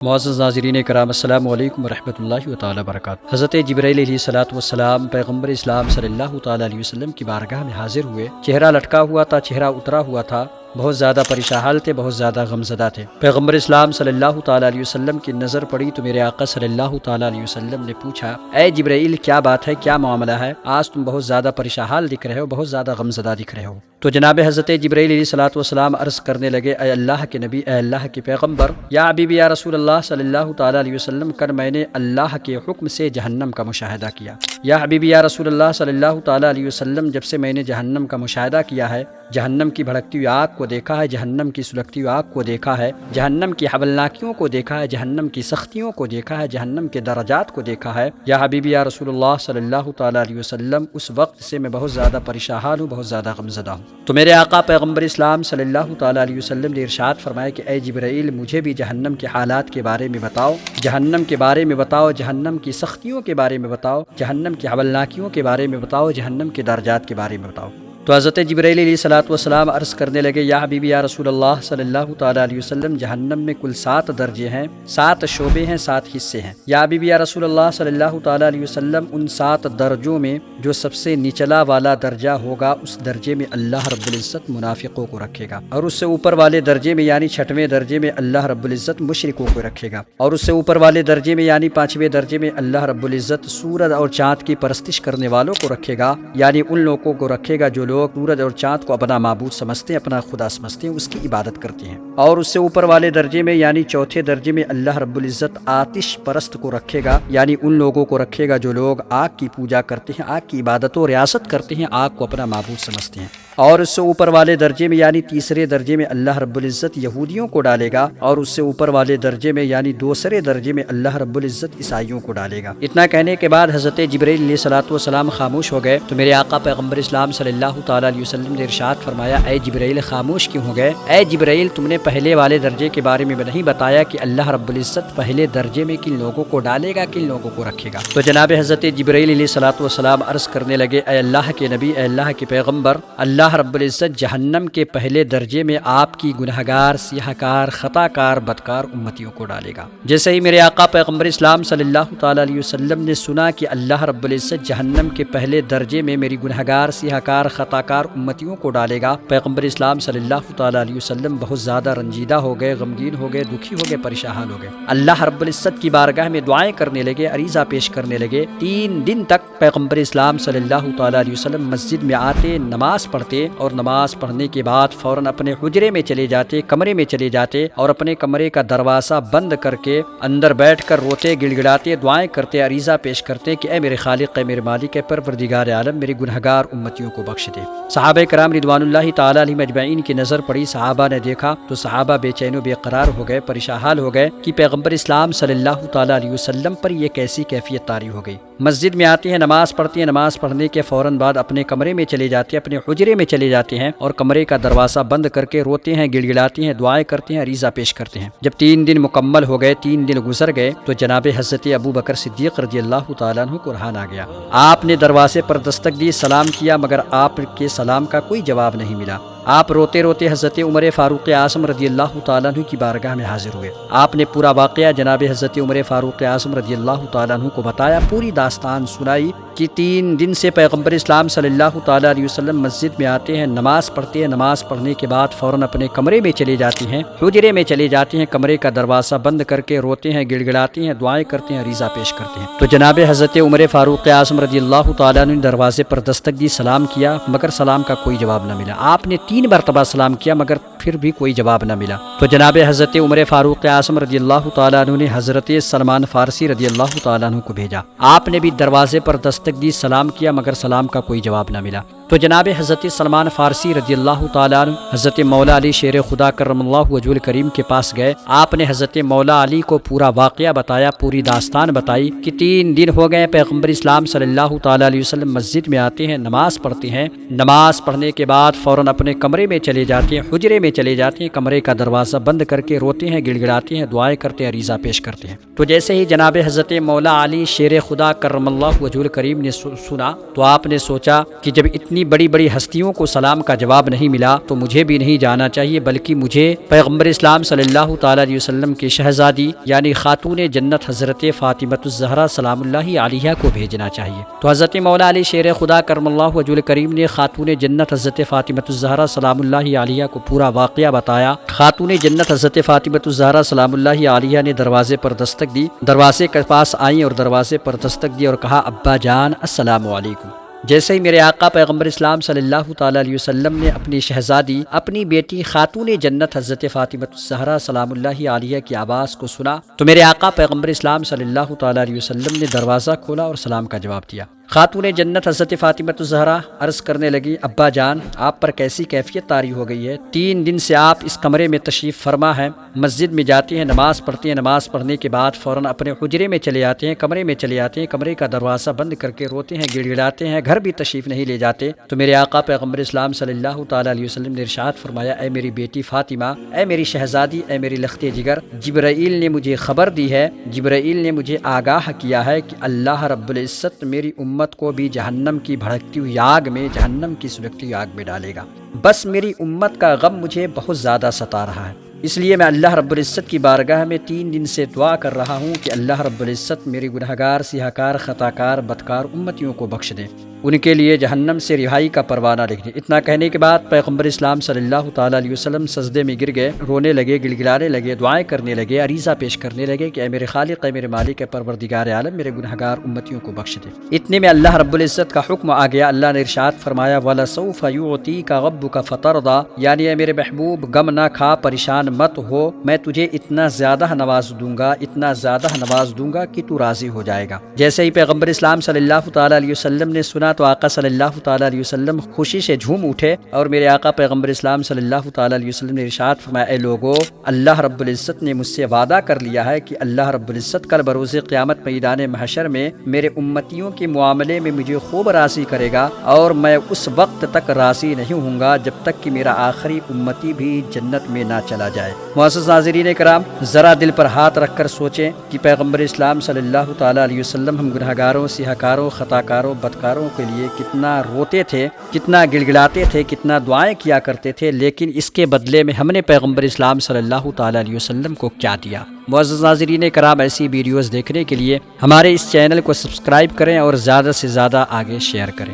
معزز ناظرین کرام، السلام علیکم ورحمۃ اللہ تعالیٰ وبرکاتہ۔ حضرت جبرائیل علیہ الصلوۃ والسلام پیغمبر اسلام صلی اللہ تعالیٰ علیہ وسلم کی بارگاہ میں حاضر ہوئے۔ چہرہ لٹکا ہوا تھا، چہرہ اترا ہوا تھا، بہت زیادہ پریشان حال تھے، بہت زیادہ غمزدہ تھے۔ پیغمبر اسلام صلی اللہ تعالیٰ علیہ وسلم کی نظر پڑی تو میرے آقا صلی اللہ تعالیٰ علیہ وسلم نے پوچھا، اے جبرائیل کیا بات ہے، کیا معاملہ ہے، آج تم بہت زیادہ پریشان حال دکھ رہے ہو، بہت زیادہ غمزدہ دکھ رہے ہو۔ تو جناب حضرت جبرائیل علیہ الصلوۃ والسلام عرض کرنے لگے، اے اللہ کے نبی، اے اللہ کے پیغمبر، یا حبیبی یا رسول اللہ صلی اللہ تعالیٰ علیہ وسلم، کل میں نے اللہ کے حکم سے جہنم کا مشاہدہ کیا۔ یا حبیبی یا رسول اللہ صلی اللہ تعالیٰ علیہ وسلم، جب سے میں نے جہنم کا مشاہدہ کیا ہے، جہنم کی بھڑکتی ہوئی آگ کو دیکھا ہے، جہنم کی سلگتی ہوئی آگ کو دیکھا ہے، جہنم کی حولناکیوں کو دیکھا ہے، جہنم کی سختیوں کو دیکھا ہے، جہنم کے درجات کو دیکھا ہے، یا حبیبی یا رسول اللہ صلی اللہ تعالیٰ علیہ وسلم، اس وقت سے میں بہت زیادہ پریشان ہوں، بہت زیادہ غمزدہ ہوں۔ تو میرے آقا پیغمبر اسلام صلی اللہ تعالیٰ علیہ وسلم نے ارشاد فرمایا کہ اے جبرائیل، مجھے بھی جہنم کے حالات کے بارے میں بتاؤ، جہنم کے بارے میں بتاؤ، جہنم کی سختیوں کے بارے میں بتاؤ، جہنم کی حولناکیوں کے بارے میں بتاؤ، جہنم کے درجات کے بارے میں بتاؤ۔ تو حضرت جبرائیل علیہ الصلوۃ والسلام عرض کرنے لگے، یا حبیبی یا رسول اللہ صلی اللہ تعالیٰ علیہ وسلم، جہنم میں کل 7 درجے ہیں، 7 شعبے ہیں، 7 حصے ہیں۔ یا حبیبی یا رسول اللہ صلی اللہ تعالیٰ علیہ وسلم، ان 7 درجوں میں جو سب سے نچلا والا درجہ ہوگا، اس درجے میں اللہ رب العزت منافقوں کو رکھے گا، اور اس سے اوپر والے درجے میں یعنی 6ویں درجے میں اللہ رب العزت مشرکوں کو رکھے گا، اور اس سے اوپر والے درجے میں یعنی 5ویں درجے میں اللہ رب العزت سورج اور چاند کی پرستش کرنے والوں کو رکھے گا، یعنی ان لوگوں کو رکھے گا جو لوگ سورج اور چاند کو اپنا معبود سمجھتے ہیں، اپنا خدا سمجھتے ہیں، اس کی عبادت کرتے ہیں۔ اور اس سے اوپر والے درجے میں یعنی 4تھے درجے میں اللہ رب العزت آتش پرست کو رکھے گا، یعنی ان لوگوں کو رکھے گا جو لوگ آگ کی پوجا کرتے ہیں، آگ کی عبادت و ریاست کرتے ہیں، آگ کو اپنا معبود سمجھتے ہیں۔ اور اس سے اوپر والے درجے میں یعنی 3رے درجے میں اللہ رب العزت یہودیوں کو ڈالے گا، اور اس سے اوپر والے درجے میں یعنی 2رے درجے میں اللہ رب العزت عیسائیوں کو ڈالے گا۔ اتنا کہنے کے بعد حضرت جبرائیل علیہ الصلوۃ والسلام خاموش ہو گئے۔ تو میرے آقا پیغمبر اسلام صلی اللہ تعالیٰ علیہ وسلم نے ارشاد فرمایا، اے جبرائیل خاموش کیوں ہو گئے؟ اے جبرائیل، تم نے پہلے والے درجے کے بارے میں نہیں بتایا کہ اللہ رب العزت پہلے درجے میں کن لوگوں کو ڈالے گا، کن لوگوں کو رکھے گا؟ تو جناب حضرت جبرائیل علیہ الصلوۃ والسلام عرض کرنے لگے، اے اللہ کے نبی، اے اللہ کے پیغمبر، اللہ رب العزت جہنم کے پہلے درجے میں آپ کی گنہگار، سیاہ کار، خطا کار، بدکار امتیوں کو ڈالے گا۔ جیسے ہی میرے آقا پیغمبر اسلام صلی اللہ تعالیٰ علیہ وسلم نے سنا کہ اللہ رب العزت جہنم کے پہلے درجے میں میری گنہگار، سیاہ کار، خطا کار امتیوں کو ڈالے گا، پیغمبر اسلام صلی اللہ تعالیٰ علیہ وسلم بہت زیادہ رنجیدہ ہو گئے، غمگین ہو گئے، دکھی ہو گئے، پریشان ہو گئے۔ اللہ رب العزت کی بارگاہ میں دعائیں کرنے لگے، عریضہ پیش کرنے لگے۔ 3 دن تک پیغمبر اسلام صلی اللہ تعالیٰ علیہ وسلم مسجد میں آتے، نماز پڑھتے، اور نماز پڑھنے کے بعد فوراً اپنے حجرے میں چلے جاتے، کمرے میں چلے جاتے، اور اپنے کمرے کا دروازہ بند کر کے اندر بیٹھ کر روتے، گڑ گڑاتے، دعائیں کرتے، عریضہ پیش کرتے کہ اے میرے خالق، اے میرے مالک، اے پروردگار عالم، میری گنہگار امتیوں کو بخش دے۔ صحابہ کرام رضوان اللہ تعالیٰ علیہم اجمعین کی نظر پڑی، صحابہ نے دیکھا تو صحابہ بے چین و بے قرار ہو گئے، پریشان حال ہو گئے کہ پیغمبر اسلام صلی اللہ تعالیٰ علیہ وسلم پر یہ کیسی کیفیت طاری ہو گئی۔ مسجد میں آتے ہیں، نماز پڑھتے ہیں، نماز پڑھنے کے فوراً بعد اپنے کمرے میں چلے جاتے ہیں، اپنے حجرے میں چلے جاتے ہیں، اور کمرے کا دروازہ بند کر کے روتے ہیں، گڑ گڑاتے ہیں، دعائیں کرتے ہیں، عریضہ پیش کرتے ہیں۔ جب 3 دن مکمل ہو گئے، 3 دن گزر گئے، تو جناب حضرت ابو بکر صدیق رضی اللہ تعالیٰ عنہ کو رہان آ گیا۔ آپ نے دروازے پر دستک دی، سلام کیا، مگر آپ کے سلام کا کوئی جواب نہیں ملا۔ آپ روتے روتے حضرت عمر فاروق اعظم رضی اللہ تعالیٰ عنہ کی بارگاہ میں حاضر ہوئے۔ آپ نے پورا واقعہ جناب حضرت عمر فاروق اعظم رضی اللہ تعالیٰ عنہ کو بتایا، پوری داستان سنائی کہ 3 دن سے پیغمبر اسلام صلی اللہ تعالیٰ علیہ وسلم مسجد میں آتے ہیں، نماز پڑھتے ہیں، نماز پڑھنے کے بعد فوراً اپنے کمرے میں چلے جاتے ہیں، حجرے میں چلے جاتے ہیں، کمرے کا دروازہ بند کر کے روتے ہیں، گڑ گڑاتے ہیں، دعائیں کرتے ہیں، عریضہ پیش کرتے ہیں۔ تو جناب حضرت عمر فاروق اعظم رضی اللہ تعالیٰ عنہ نے دروازے پر دستک دی، سلام کیا، مگر سلام کا کوئی جواب نہ ملا۔ آپ نے 3 مرتبہ سلام کیا، مگر پھر بھی کوئی جواب نہ ملا۔ تو جناب حضرت عمر فاروق اعظم رضی اللہ تعالیٰ عنہ نے حضرت سلمان فارسی رضی اللہ تعالیٰ عنہ کو بھیجا۔ آپ نے بھی دروازے پر دستک دی، سلام کیا، مگر سلام کا کوئی جواب نہ ملا۔ تو جناب حضرت سلمان فارسی رضی اللہ تعالیٰ عنہ حضرت مولا علی شیر خدا کرم اللہ وجہ الکریم کے پاس گئے۔ آپ نے حضرت مولا علی کو پورا واقعہ بتایا، پوری داستان بتائی کہ 3 دن ہو گئے، پیغمبر اسلام صلی اللہ تعالیٰ علیہ وسلم مسجد میں آتے ہیں، نماز پڑھتے ہیں، نماز پڑھنے کے بعد فوراً اپنے کمرے میں چلے جاتے ہیں، حجرے میں میں چلے جاتے ہیں، کمرے کا دروازہ بند کر کے روتے ہیں، گڑ گڑاتے ہیں، دعائیں کرتے ہیں، عریضہ پیش کرتے ہیں۔ تو جیسے ہی جناب حضرت مولا علی شیر خدا کرم اللہ وجہ کریم نے سنا تو آپ نے سوچا کہ جب اتنی بڑی بڑی ہستیوں کو سلام کا جواب نہیں ملا تو مجھے بھی نہیں جانا چاہیے، بلکہ مجھے پیغمبر اسلام صلی اللہ تعالیٰ علیہ وسلم کی شہزادی یعنی خاتون جنت حضرت فاطمۃ الزہرا سلام اللہ علیہا کو بھیجنا چاہیے۔ تو حضرت مولا علی شیر خدا کرم اللہ وجہ کریم نے خاتون جنت حضرت فاطمۃ الزہرا سلام اللہ علیہا کو پورا واقعہ بتایا۔ خاتون جنت حضرت فاطمۃ الزہرا سلام اللہ علیہا نے دروازے پر دستک دی، دروازے کے پاس آئیں اور دروازے پر دستک دی اور کہا ابا جان السلام علیکم۔ جیسے ہی میرے آقا پیغمبر اسلام صلی اللہ تعالیٰ علیہ وسلم نے اپنی شہزادی اپنی بیٹی خاتون جنت حضرت فاطمۃ الزہرا سلام اللہ علیہا کی آواز کو سنا تو میرے آقا پیغمبر اسلام صلی اللہ تعالیٰ علیہ وسلم نے دروازہ کھولا اور سلام کا جواب دیا۔ خاتون جنت حضرت فاطمۃ الزہرا عرض کرنے لگی ابا جان آپ پر کیسی کیفیت طاری ہو گئی ہے، 3 دن سے آپ اس کمرے میں تشریف فرما ہیں، مسجد میں جاتے ہیں، نماز پڑھتے ہیں، نماز پڑھنے کے بعد فوراً اپنے حجرے میں چلے آتے ہیں، کمرے میں چلے آتے ہیں، کمرے کا دروازہ بند کر کے روتے ہیں، گڑ گڑاتے ہیں، گھر بھی تشریف نہیں لے جاتے۔ تو میرے آقا پیغمبر اسلام صلی اللہ تعالیٰ علیہ وسلم نے ارشاد فرمایا اے میری بیٹی فاطمہ، اے میری شہزادی، اے میری لخت جگر، جبرائیل نے مجھے خبر دی ہے، جبرائیل نے مجھے آگاہ کیا ہے کہ اللہ رب العزت میری امت کو بھی جہنم کی بھڑکتی ہوئی آگ میں، جہنم کی سلگتی ہوئی آگ میں ڈالے گا۔ بس میری امت کا غم مجھے بہت زیادہ ستا رہا ہے، اس لیے میں اللہ رب العزت کی بارگاہ میں 3 دن سے دعا کر رہا ہوں کہ اللہ رب العزت میری گنہگار، سیاہکار، خطاکار، بدکار امتیوں کو بخش دے، ان کے لیے جہنم سے رہائی کا پروانہ لکھ دے۔ اتنا کہنے کے بعد پیغمبر اسلام صلی اللہ تعالیٰ علیہ وسلم سجدے میں گر گئے، رونے لگے، گڑگڑانے لگے، دعائیں کرنے لگے، عریضہ پیش کرنے لگے کہ اے میرے خالق، اے میرے مالک، اے پروردگار عالم، میرے گنہگار امتیوں کو بخش دے۔ اتنے میں اللہ رب العزت کا حکم آ گیا، اللہ نے ارشاد فرمایا وَلَسَوْفَ يُعْطِيكَ رَبُّكَ فَتَرْضَىٰ، یعنی اے میرے محبوب غم نہ کھا، پریشان مت ہو، میں تجھے اتنا زیادہ نواز دوں گا، اتنا زیادہ نواز دوں گا کہ تو راضی ہو جائے گا۔ جیسے ہی پیغمبر اسلام صلی اللہ تعالیٰ علیہ وسلم نے سنا تو آقا صلی اللہ تعالیٰ علیہ وسلم خوشی سے جھوم اٹھے اور میرے آقا پیغمبر اسلام صلی اللہ تعالیٰ علیہ وسلم نے ارشاد فرمایا اے لوگو، اللہ رب العزت نے مجھ سے وعدہ کر لیا ہے کہ اللہ رب العزت کل بروز قیامت میدان محشر میں میرے امتیوں کے معاملے میں مجھے خوب راضی کرے گا، اور میں اس وقت تک راضی نہیں ہوں گا جب تک کہ میرا آخری امتی بھی جنت میں نہ چلا جائے۔ معزز ناظرین کرام، ذرا دل پر ہاتھ رکھ کر سوچیں کہ پیغمبر اسلام صلی اللہ تعالیٰ علیہ وسلم ہم گنہگاروں، سیاہکاروں، خطاکاروں، بدکاروں کے لیے کتنا روتے تھے، کتنا گڑگڑاتے تھے، کتنا دعائیں کیا کرتے تھے، لیکن اس کے بدلے میں ہم نے پیغمبر اسلام صلی اللہ تعالیٰ علیہ وسلم کو کیا دیا؟ معزز ناظرین کرام، ایسی ویڈیوز دیکھنے کے لیے ہمارے اس چینل کو سبسکرائب کریں اور زیادہ سے زیادہ آگے شیئر کریں۔